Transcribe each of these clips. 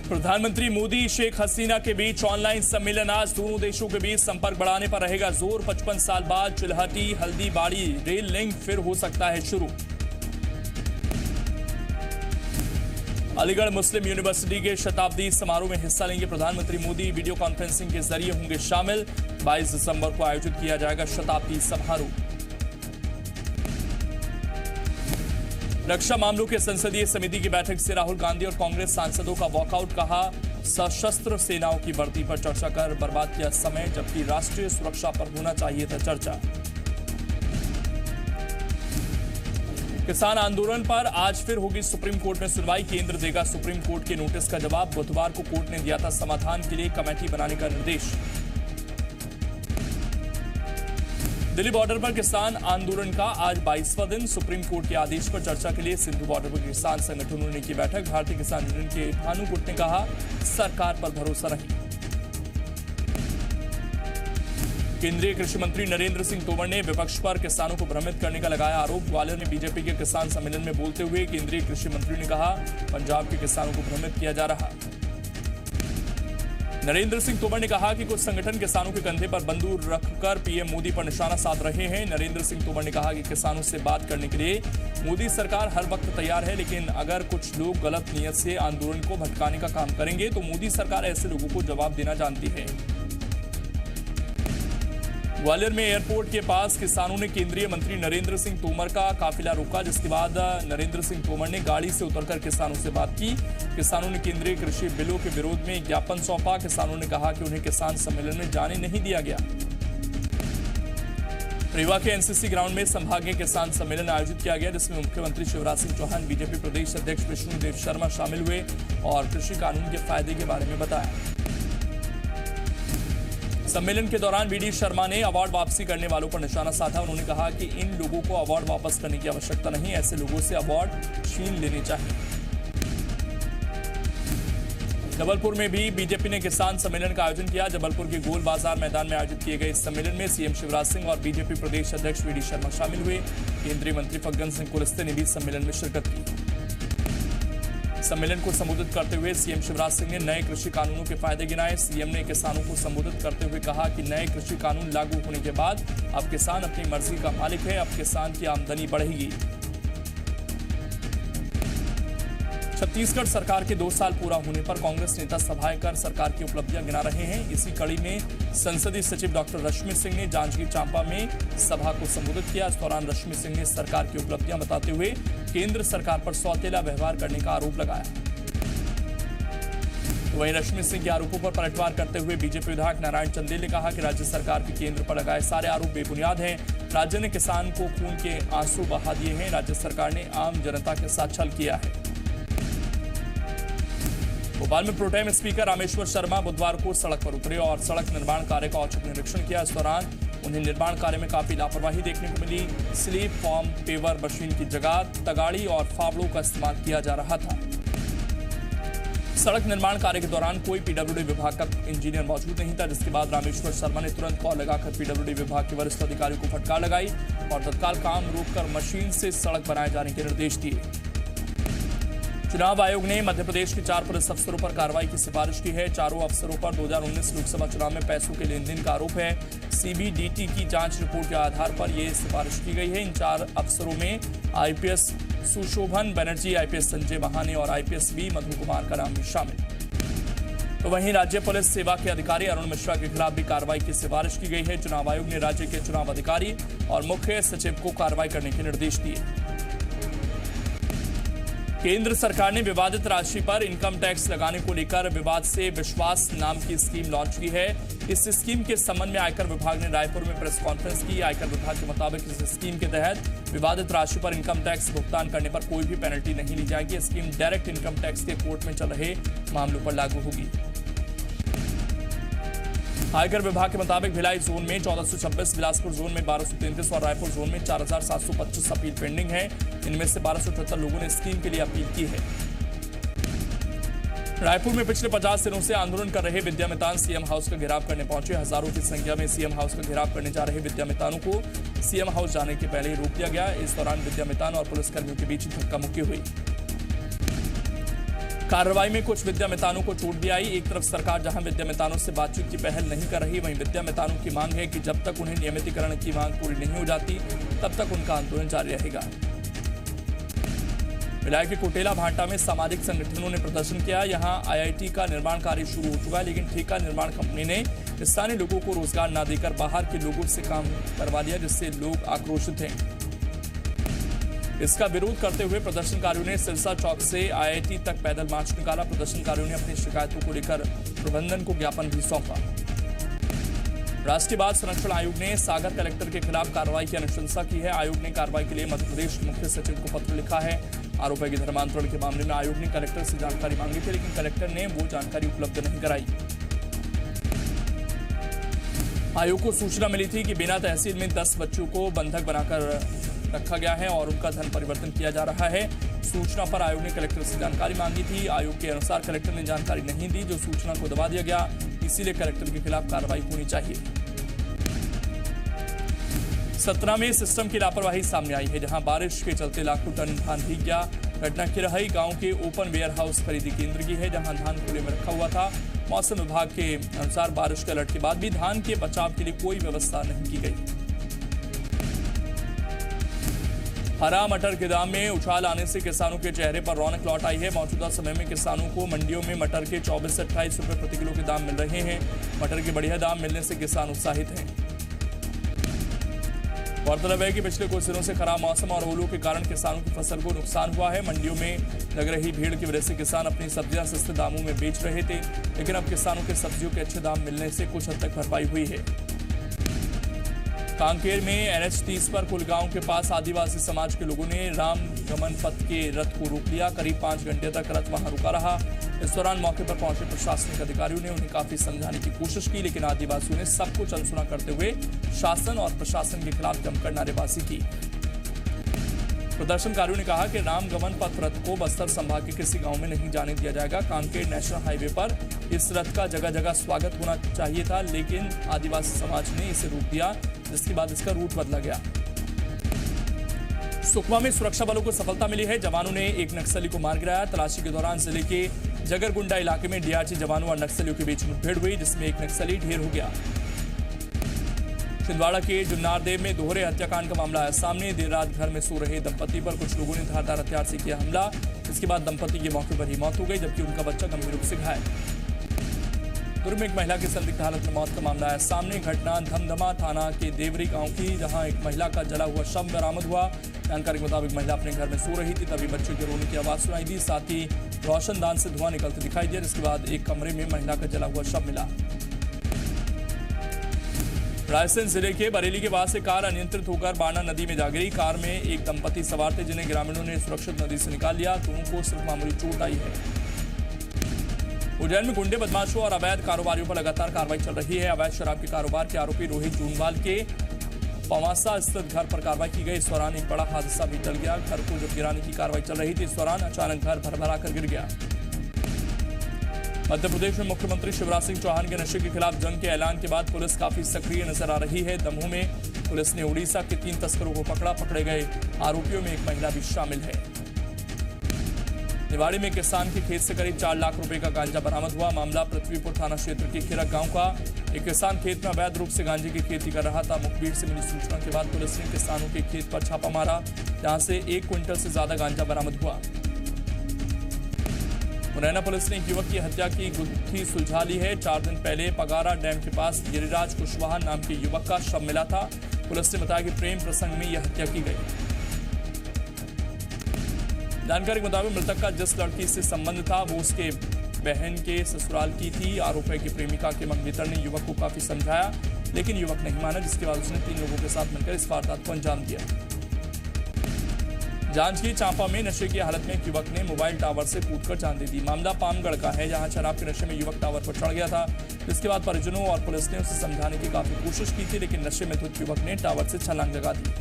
प्रधानमंत्री मोदी शेख हसीना के बीच ऑनलाइन सम्मेलन। आज दोनों देशों के बीच संपर्क बढ़ाने पर रहेगा जोर। 55 साल बाद चिल्हटी हल्दीबाड़ी रेल लिंक फिर हो सकता है शुरू। अलीगढ़ मुस्लिम यूनिवर्सिटी के शताब्दी समारोह में हिस्सा लेंगे प्रधानमंत्री मोदी। वीडियो कॉन्फ्रेंसिंग के जरिए होंगे शामिल। 22 दिसंबर को आयोजित किया जाएगा शताब्दी समारोह। रक्षा मामलों के संसदीय समिति की बैठक से राहुल गांधी और कांग्रेस सांसदों का वॉकआउट। कहा, सशस्त्र सेनाओं की भर्ती पर चर्चा कर बर्बाद किया समय, जबकि राष्ट्रीय सुरक्षा पर होना चाहिए था चर्चा। किसान आंदोलन पर आज फिर होगी सुप्रीम कोर्ट में सुनवाई। केंद्र देगा सुप्रीम कोर्ट के नोटिस का जवाब। बुधवार को कोर्ट ने दिया था समाधान के लिए कमेटी बनाने का निर्देश। दिल्ली बॉर्डर पर किसान आंदोलन का आज 22वां दिन। सुप्रीम कोर्ट के आदेश पर चर्चा के लिए सिंधु बॉर्डर पर किसान संगठनों ने की बैठक। भारतीय किसान यूनियन के भानु गुट ने कहा, सरकार पर भरोसा नहीं। केंद्रीय कृषि मंत्री नरेंद्र सिंह तोमर ने विपक्ष पर किसानों को भ्रमित करने का लगाया आरोप। ग्वालियर में बीजेपी के किसान सम्मेलन में बोलते हुए केंद्रीय कृषि मंत्री ने कहा, पंजाब के किसानों को भ्रमित किया जा रहा। नरेंद्र सिंह तोमर ने कहा कि कुछ संगठन किसानों के कंधे पर बंदूक रखकर पीएम मोदी पर निशाना साध रहे हैं। नरेंद्र सिंह तोमर ने कहा कि किसानों से बात करने के लिए मोदी सरकार हर वक्त तैयार है, लेकिन अगर कुछ लोग गलत नियत से आंदोलन को भटकाने का काम करेंगे तो मोदी सरकार ऐसे लोगों को जवाब देना जानती है। ग्वालियर में एयरपोर्ट के पास किसानों ने केंद्रीय मंत्री नरेंद्र सिंह तोमर का काफिला रोका, जिसके बाद नरेंद्र सिंह तोमर ने गाड़ी से उतरकर किसानों से बात की। किसानों ने केंद्रीय कृषि बिलों के विरोध में ज्ञापन सौंपा। किसानों ने कहा कि उन्हें किसान सम्मेलन में जाने नहीं दिया गया। रीवा के एनसीसी ग्राउंड में संभागीय किसान सम्मेलन आयोजित किया गया, जिसमें मुख्यमंत्री शिवराज सिंह चौहान, बीजेपी प्रदेश अध्यक्ष विष्णुदेव शर्मा शामिल हुए और कृषि कानून के फायदे के बारे में बताया। सम्मेलन के दौरान वीडी शर्मा ने अवार्ड वापसी करने वालों पर निशाना साधा। उन्होंने कहा कि इन लोगों को अवार्ड वापस करने की आवश्यकता नहीं, ऐसे लोगों से अवार्ड छीन लेने चाहिए। जबलपुर में भी बीजेपी ने किसान सम्मेलन का आयोजन किया। जबलपुर के गोल बाजार मैदान में आयोजित किए गए इस सम्मेलन में सीएम शिवराज सिंह और बीजेपी प्रदेश अध्यक्ष वीडी शर्मा शामिल हुए। केंद्रीय मंत्री फग्गन सिंह कुलस्ते ने भी सम्मेलन में शिरकत की। सम्मेलन को संबोधित करते हुए सीएम शिवराज सिंह ने नए कृषि कानूनों के फायदे गिनाए। सीएम ने किसानों को संबोधित करते हुए कहा कि नए कृषि कानून लागू होने के बाद अब किसान अपनी मर्जी का मालिक है, अब किसान की आमदनी बढ़ेगी। छत्तीसगढ़ सरकार के 2 साल पूरा होने पर कांग्रेस नेता सभाएं कर सरकार की उपलब्धियां गिना रहे हैं। इसी कड़ी में संसदीय सचिव डॉक्टर रश्मि सिंह ने जांजगीर चांपा में सभा को संबोधित किया। इस दौरान रश्मि सिंह ने सरकार की उपलब्धियां बताते हुए केंद्र सरकार पर सौतेला व्यवहार करने का आरोप लगाया। तो वहीं रश्मि सिंह के आरोपों पर पलटवार करते हुए बीजेपी विधायक नारायण चंदेल ने कहा कि राज्य सरकार के केंद्र पर लगाए सारे आरोप बेबुनियाद हैं। राज्य ने किसान को खून के आंसू बहा दिए हैं। राज्य सरकार ने आम जनता के साथ छल किया है। भोपाल में प्रोटेम स्पीकर रामेश्वर शर्मा बुधवार को सड़क पर उतरे और सड़क निर्माण कार्य का औचक निरीक्षण किया। इस दौरान उन्हें निर्माण कार्य में काफी लापरवाही देखने को मिली। स्लीप फॉर्म पेवर मशीन की जगह तगाड़ी और फावड़ों का इस्तेमाल किया जा रहा था। सड़क निर्माण कार्य के दौरान कोई पीडब्ल्यूडी विभाग का इंजीनियर मौजूद नहीं था, जिसके बाद रामेश्वर शर्मा ने तुरंत कॉल लगाकर पीडब्ल्यूडी विभाग के वरिष्ठ अधिकारियों को फटकार लगाई और तत्काल काम रोककर मशीन से सड़क बनाए जाने के निर्देश दिए। चुनाव आयोग ने मध्य प्रदेश के 4 पुलिस अफसरों पर कार्रवाई की सिफारिश की है। चारों अफसरों पर 2019 लोकसभा चुनाव में पैसों के लेन देन का आरोप है। सीबीडीटी की जांच रिपोर्ट के आधार पर यह सिफारिश की गई है। इन 4 अफसरों में आईपीएस सुशोभन बनर्जी, आईपीएस संजय महाने और आईपीएस बी मधु कुमार का नाम भी शामिल। तो वहीं राज्य पुलिस सेवा के अधिकारी अरुण मिश्रा के खिलाफ भी कार्रवाई की सिफारिश की गई है। चुनाव आयोग ने राज्य के चुनाव अधिकारी और मुख्य सचिव को कार्रवाई करने के निर्देश दिए। केंद्र सरकार ने विवादित राशि पर इनकम टैक्स लगाने को लेकर विवाद से विश्वास नाम की स्कीम लॉन्च की है। इस स्कीम के संबंध में आयकर विभाग ने रायपुर में प्रेस कॉन्फ्रेंस की। आयकर विभाग के मुताबिक इस स्कीम के तहत विवादित राशि पर इनकम टैक्स भुगतान करने पर कोई भी पेनल्टी नहीं ली जाएगी। स्कीम डायरेक्ट इनकम टैक्स के कोर्ट में चल रहे मामलों पर लागू होगी। आयकर विभाग के मुताबिक भिलाई जोन में 1426, बिलासपुर जोन में 1233 और रायपुर जोन में 4725 अपील पेंडिंग है। इनमें से 1278 लोगों ने स्कीम के लिए अपील की है। रायपुर में पिछले 50 दिनों से आंदोलन कर रहे विद्यामितान सीएम हाउस का घेराव करने पहुंचे। हजारों की संख्या में सीएम हाउस का घेराव करने जा रहे विद्यामितानों को सीएम हाउस जाने के पहले ही रोक दिया गया। इस दौरान विद्यामितान और पुलिसकर्मियों के बीच धक्का मुक्की हुई। कार्रवाई में कुछ विद्यामितानों को चोट भी आई। एक तरफ सरकार जहां विद्यामितानों से बातचीत की पहल नहीं कर रही, वहीं विद्यामितानों की मांग है कि जब तक उन्हें नियमितीकरण की मांग पूरी नहीं हो जाती तब तक उनका आंदोलन जारी रहेगा। भिलाई के कोटेला भाटा में सामाजिक संगठनों ने प्रदर्शन किया। यहां आईआईटी का निर्माण कार्य शुरू हो चुका है, लेकिन ठेका निर्माण कंपनी ने स्थानीय लोगों को रोजगार न देकर बाहर के लोगों से काम करवा लिया, जिससे लोग आक्रोशित हैं। इसका विरोध करते हुए प्रदर्शनकारियों ने सिरसा चौक से आईआईटी तक पैदल मार्च निकाला। प्रदर्शनकारियों ने अपनी शिकायतों को लेकर प्रबंधन को ज्ञापन भी सौंपा। राष्ट्रीय बाल संरक्षण आयोग ने सागर कलेक्टर के खिलाफ कार्रवाई की अनुशंसा की है। आयोग ने कार्रवाई के लिए मध्य प्रदेश मुख्य सचिव को पत्र लिखा है। आरोप है कि धर्मांतरण के मामले में आयोग ने कलेक्टर से जानकारी मांगी थी, लेकिन कलेक्टर ने वो जानकारी उपलब्ध नहीं कराई। आयोग को सूचना मिली थी कि बिना तहसील में 10 बच्चों को बंधक बनाकर रखा गया है और उनका धन परिवर्तन किया जा रहा है। सूचना पर आयोग ने कलेक्टर से जानकारी मांगी थी। आयोग के अनुसार कलेक्टर ने जानकारी नहीं दी, जो सूचना को दबा दिया गया, इसीलिए कलेक्टर के खिलाफ कार्रवाई होनी चाहिए। सतना में सिस्टम की लापरवाही सामने आई है, जहां बारिश के चलते लाखों टन धान भीग गया। घटना किरहई गांव के ओपन वेयर हाउस खरीदी केंद्र की है, जहां धान खुले में रखा हुआ था। मौसम विभाग के अनुसार बारिश के अलर्ट के बाद भी धान के बचाव के लिए कोई व्यवस्था नहीं की गई। हरा मटर के दाम में उछाल आने से किसानों के चेहरे पर रौनक लौट आई है। मौजूदा समय में किसानों को मंडियों में मटर के 24 से 28 रुपए प्रति किलो के दाम मिल रहे हैं। मटर के बढ़िया दाम मिलने से किसान उत्साहित हैं। गौरतलब है कि पिछले कुछ दिनों से खराब मौसम और ओलों के कारण किसानों की फसल को नुकसान हुआ है। मंडियों में लग रही भीड़ की वजह से किसान अपनी सब्जियां सस्ते दामों में बेच रहे थे, लेकिन अब किसानों के सब्जियों के अच्छे दाम मिलने से कुछ हद तक भरपाई हुई है। कांकेर में NH30 पर कुलगांव के पास आदिवासी समाज के लोगों ने राम गमन पथ के रथ को रोक लिया। करीब 5 घंटे तक रथ वहां रुका रहा। इस दौरान मौके पर पहुंचे प्रशासनिक अधिकारियों ने उन्हें काफी समझाने की कोशिश की, लेकिन आदिवासियों ने सब कुछ अनसुना करते हुए शासन और प्रशासन के खिलाफ जमकर नारेबाजी की। प्रदर्शनकारियों ने कहा कि राम गमन पथ रथ को बस्तर संभाग के किसी गांव में नहीं जाने दिया जाएगा। कांकेर नेशनल हाईवे पर इस रथ का जगह जगह स्वागत होना चाहिए था, लेकिन आदिवासी समाज ने इसे रोक दिया, जिसके बाद इसका रूट बदला गया। सुकमा में सुरक्षा बलों को सफलता मिली है। जवानों ने एक नक्सली को मार गिराया। तलाशी के दौरान जिले के जगरगुंडा इलाके में डीआरजी जवानों और नक्सलियों के बीच मुठभेड़ हुई, जिसमें एक नक्सली ढेर हो गया। छिंदवाड़ा के जुन्नारदेव में दोहरे हत्याकांड का मामला आया सामने। देर रात घर में सो रहे दंपति पर कुछ लोगों ने धारदार हथियार से किया हमला। इसके बाद दंपति की मौके पर ही मौत हो गई, जबकि उनका बच्चा गंभीर रूप से घायल। दुर्ग में एक महिला की संदिग्ध हालत में मौत का मामला आया सामने। घटना धमधमा थाना के देवरी गांव की, जहां एक महिला का जला हुआ शव बरामद हुआ। जानकारी के मुताबिक महिला अपने घर में सो रही थी, तभी बच्चे के रोने की आवाज सुनाई दी। साथ ही रोशनदान से धुआं निकलते दिखाई दिया, जिसके बाद एक कमरे में महिला का जला हुआ शव मिला। रायसेन जिले के बरेली के पास एक कार अनियंत्रित होकर बाणा नदी में जा गिरी। कार में एक दंपति सवार थे, जिन्हें ग्रामीणों ने सुरक्षित नदी से निकाल लिया। दोनों को सिर्फ मामूली चोट आई है। उज्जैन में गुंडे, बदमाशों और अवैध कारोबारियों पर लगातार कार्रवाई चल रही है। अवैध शराब के कारोबार के आरोपी रोहित जूनवाल के पवासा स्थित घर पर कार्रवाई की गई। इस दौरान एक बड़ा हादसा भी टल गया। घर को जब गिराने की कार्रवाई चल रही थी, इस दौरान अचानक घर भरभरा कर गिर गया। मध्य प्रदेश में मुख्यमंत्री शिवराज सिंह चौहान के नशे के खिलाफ जंग के ऐलान के बाद पुलिस काफी सक्रिय नजर आ रही है। दमोह में पुलिस ने उड़ीसा के 3 तस्करों को पकड़ा। पकड़े गए आरोपियों में एक महिला भी शामिल है। निवाड़ी में किसान के खेत से करीब 4 लाख रुपए का गांजा बरामद हुआ। मामला पृथ्वीपुर थाना क्षेत्र के खिरक गांव का। एक किसान खेत में अवैध रूप से गांजे की खेती कर रहा था। मुखबिर से मिली सूचना के बाद पुलिस ने किसानों के खेत पर छापा मारा, जहां से 1 क्विंटल से ज्यादा गांजा बरामद हुआ। मुरैना पुलिस ने युवक की हत्या की गुत्थी सुलझा ली है। 4 दिन पहले पगारा डैम के पास गिरिराज कुशवाहा नाम के युवक का शव मिला था। पुलिस ने बताया कि प्रेम प्रसंग में यह हत्या की गई। जानकारी के मुताबिक मृतक का जिस लड़की से संबंध था, वो उसके बहन के ससुराल की थी। आरोप है कि प्रेमिका के मंगेतर ने युवक को काफी समझाया, लेकिन युवक नहीं माना, जिसके बाद उसने 3 लोगों के साथ मिलकर इस वारदात को अंजाम दिया। जांजगीर चांपा में नशे की हालत में एक युवक ने मोबाइल टावर से कूदकर जान दे दी। मामला पामगढ़ का है, जहां शराब के नशे में युवक टावर पर चढ़ गया था। इसके बाद परिजनों और पुलिस ने उसे समझाने की काफी कोशिश की थी, लेकिन नशे में धुत युवक ने टावर से छलांग लगा दी।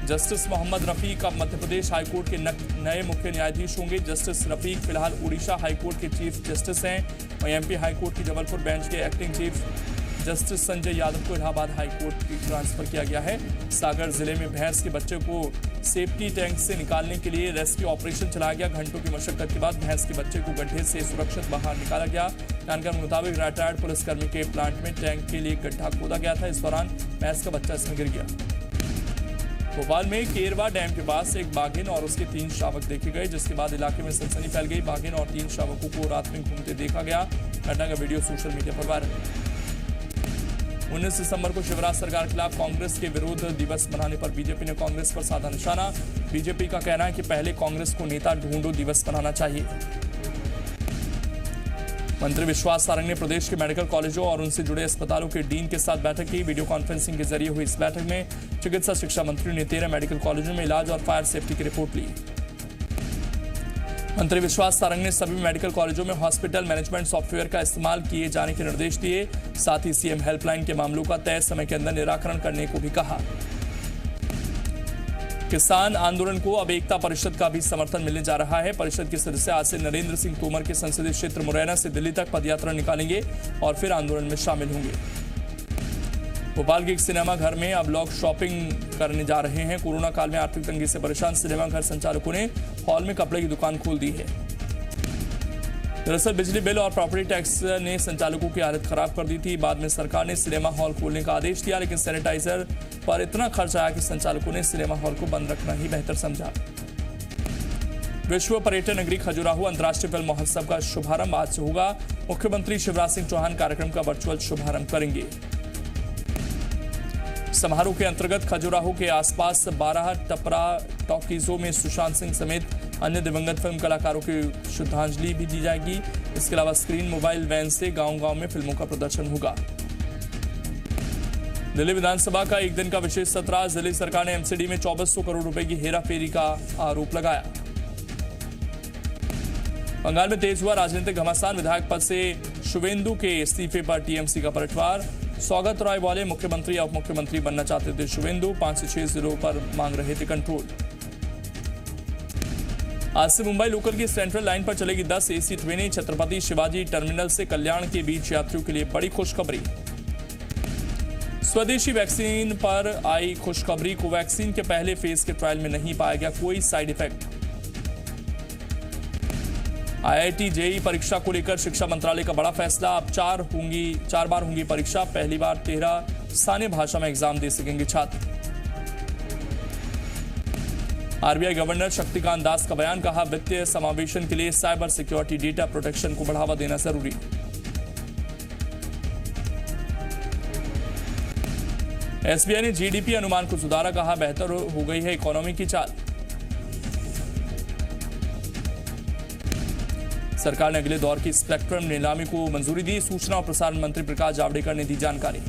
जस्टिस मोहम्मद रफीक अब मध्य प्रदेश हाईकोर्ट के नए मुख्य न्यायाधीश होंगे। जस्टिस रफीक फिलहाल उड़ीसा हाईकोर्ट के चीफ जस्टिस हैं। वहीं एमपी हाईकोर्ट की जबलपुर बेंच के acting chief justice Sanjay Yadav को इलाहाबाद हाई कोर्ट की ट्रांसफर किया गया है। सागर जिले में भैंस के बच्चे को सेफ्टी टैंक से निकालने के लिए रेस्क्यू ऑपरेशन चलाया गया। घंटों की मशक्कत के बाद भैंस के बच्चे को गड्ढे से सुरक्षित बाहर निकाला गया। जानकारी के मुताबिक रिटायर्ड पुलिसकर्मी के प्लांट में टैंक के लिए गड्ढा खोदा गया था। इस दौरान भैंस का बच्चा इसमें गिर गया। भोपाल में केरवा डैम के पास एक बाघिन और उसके 3 शावक देखे गए, जिसके बाद इलाके में सनसनी फैल गई। बाघिन और 3 शावकों को रात में घूमते देखा गया। घटना का वीडियो सोशल मीडिया पर वायरल। 19 दिसंबर को शिवराज सरकार के खिलाफ कांग्रेस के विरोध दिवस मनाने पर बीजेपी ने कांग्रेस पर साधा निशाना। बीजेपी का कहना है कि पहले कांग्रेस को नेता ढूंढो दिवस मनाना चाहिए। मंत्री विश्वास सारंग ने प्रदेश के मेडिकल कॉलेजों और उनसे जुड़े अस्पतालों के डीन के साथ बैठक की। वीडियो कॉन्फ्रेंसिंग के जरिए हुई इस बैठक में चिकित्सा शिक्षा मंत्री ने 13 मेडिकल कॉलेजों में इलाज और फायर सेफ्टी की रिपोर्ट ली। मंत्री विश्वास सारंग ने सभी मेडिकल कॉलेजों में हॉस्पिटल मैनेजमेंट सॉफ्टवेयर का इस्तेमाल किए जाने के निर्देश दिए। साथ ही सीएम हेल्पलाइन के मामलों का तय समय के अंदर निराकरण करने को भी कहा। किसान आंदोलन को अब एकता परिषद का भी समर्थन मिलने जा रहा है। परिषद के सदस्य आज से नरेंद्र सिंह तोमर के संसदीय क्षेत्र मुरैना से दिल्ली तक पदयात्रा निकालेंगे और फिर आंदोलन में शामिल होंगे। भोपाल के एक सिनेमा घर में अब लोग शॉपिंग करने जा रहे हैं। कोरोना काल में आर्थिक तंगी से परेशान सिनेमा घर संचालकों ने हॉल में कपड़े की दुकान खोल दी है। दरअसल बिजली बिल और प्रॉपर्टी टैक्स ने संचालकों की हालत खराब कर दी थी। बाद में सरकार ने सिनेमा हॉल खोलने का आदेश दिया, लेकिन सैनिटाइजर पर इतना खर्च आया कि संचालकों ने सिनेमा हॉल को बंद रखना ही बेहतर समझा। विश्व पर्यटन नगरी खजुराहो अंतर्राष्ट्रीय फिल्म महोत्सव का शुभारंभ आज से होगा। मुख्यमंत्री शिवराज सिंह चौहान कार्यक्रम का वर्चुअल शुभारंभ करेंगे। समारोह के अंतर्गत खजुराहो के आसपास 12 टपरा टॉकीजों में सुशांत सिंह समेत अन्य दिवंगत फिल्म कलाकारों की श्रद्धांजलि भी दी जाएगी। इसके अलावा स्क्रीन मोबाइल वैन से गांव-गांव में फिल्मों का प्रदर्शन होगा। दिल्ली विधानसभा का एक दिन का विशेष सत्र। दिल्ली सरकार ने एमसीडी में 2400 करोड़ रुपए की हेराफेरी का आरोप लगाया। बंगाल में तेज हुआ राजनीतिक घमासान। विधायक पद से शुवेंदु के इस्तीफे पर टीएमसी का पलटवार। सौगत राय बोले मुख्यमंत्री या उप मुख्यमंत्री बनना चाहते थे शुवेंदु। 5 से 6 जिलों पर मांग रहे थे कंट्रोल। आज से मुंबई लोकल की सेंट्रल लाइन पर चलेगी 10 एसी ट्रेनें। छत्रपति शिवाजी टर्मिनल से कल्याण के बीच यात्रियों के लिए बड़ी खुशखबरी। स्वदेशी वैक्सीन पर आई खुशखबरी। कोवैक्सीन के पहले फेज के ट्रायल में नहीं पाया गया कोई साइड इफेक्ट। आईआईटी जेईई परीक्षा को लेकर शिक्षा मंत्रालय का बड़ा फैसला। अब 4 बार होंगी परीक्षा। पहली बार 13 स्थानीय भाषा में एग्जाम दे सकेंगे छात्र। आरबीआई गवर्नर शक्तिकांत दास का बयान। कहा वित्तीय समावेशन के लिए साइबर सिक्योरिटी डेटा प्रोटेक्शन को बढ़ावा देना जरूरी। एसबीआई ने जीडीपी अनुमान को सुधारा। कहा बेहतर हो गई है इकोनॉमी की चाल। सरकार ने अगले दौर की स्पेक्ट्रम नीलामी को मंजूरी दी। सूचना और प्रसारण मंत्री प्रकाश जावड़ेकर ने दी जानकारी।